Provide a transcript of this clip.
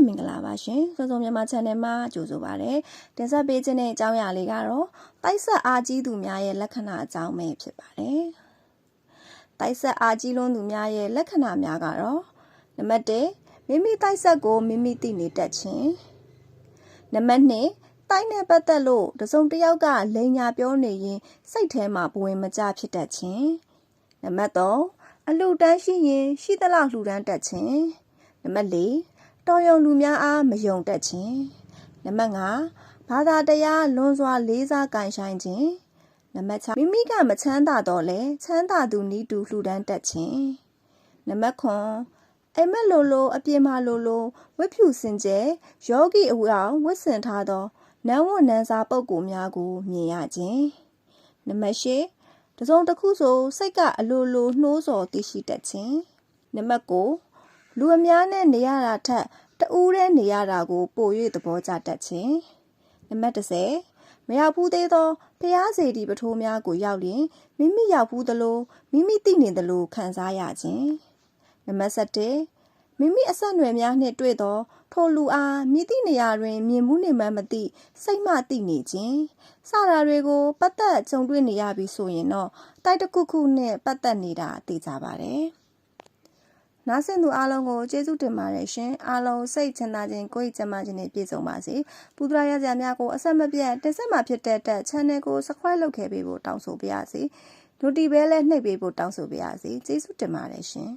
မင်္ဂလာပါရှင်စောစောမြန်မာ channel မှာကြိုဆိုပါရစေတင်ဆက်ပေးခြင်းတဲ့အကြောင်းအရာလေးကတော့တိုက်ဆက်အားကြီးသူများရဲ့လက္ခဏာအကြောင်းပဲဖြစ်ပါတယ်တိုက်ဆက်အားကြီးလွန်းသူများရဲ့လက္ခဏာများကတော့နံပါတ်1မိမိတိုက်ဆက်ကိုမိမိသိနေတတ်ခြင်းနံပါတ်2တိုက်နဲ့ပတ်သက်လို့တစုံတစ်ယောက်ကလိန်ညာပြောနေရင်စိတ်ထဲမှာဘဝင်မကျဖြစ်တတ်ခြင်းနံပါတ်3အလှူဒန်းရှိရင်ရှိသလောက်လှူဒန်းတတ်ခြင်းနံပါတ်4တော်ရုံလူများအားမယုံတတ်ခြင်းနံပါတ်5ဘာသာတရားလွန်စွာလေးစားကင်ဆိုင်ခြင်းနံပါတ်6မိမိကမချမ်းသာတော့လဲချမ်းသာသူနီးတူလှူဒန်းတတ်ခြင်းနံပါတ်9အိမ်မက်လိုလိုအပြင်မှာလိုလိုဝတ်ဖြူစင်ကြယ်ယောဂီအဝအောင်ဝတ်ဆင်ထားသောနန်းဝတ်နန်းစားပုဂ္ဂိုလ်များကိုမြင်ရခြင်းနံပါတ်10တစုံတစ်ခုဆိုစိတ်ကအလိုလိုနှိုးဆော်သိရှိတတ်ခြင်းနံပါတ်9လူအများနဲ့နေရတာထက်တဦးတည်းနေရတာကိုပို၍သဘောကျတတ်ခြင်းနံပါတ်10မရောက်ဘူးသေးသောဖျားစေတီပထိုးများကိုရောက်ရင်မိမိရောက်ဘူးသလိုမိမိသိနေသလိုခံစားရခြင်းနံပါတ်17မိမိအဆက်အနွယ်များနှင့်တွေ့သောထိုလူအားမြည်သည့်နေရာတွင်မြင်မှုနေမှမသိစိတ်မှသိနေခြင်းစတာတွေကိုပတ်သက်ကြုံတွေ့နေရပြီဆိုရင်တော့တိုက်တစ်ခုခုနဲ့ပတ်သက်နေတာသိကြပါတယ်နားဆင်သူအားလုံးကိုကျေးဇူးတင်ပါတယ်ရှင်အားလုံးစိတ်ချမ်းသာခြင်းကိုယ်ကျန်းမာခြင်းနဲ့ပြည့်စုံပါစေပူတရာရစရာများကိုအဆက်မပြတ်တင်ဆက်မှာဖြစ်တဲ့အတွက် channel ကို subscribe လုပ်ခဲ့ပေးဖို့တောင်းဆိုပါရစေ notification လည်းနှိပ်ပေးဖို့တောင်းဆိုပါရစေကျေးဇူးတင်ပါတယ်ရှင်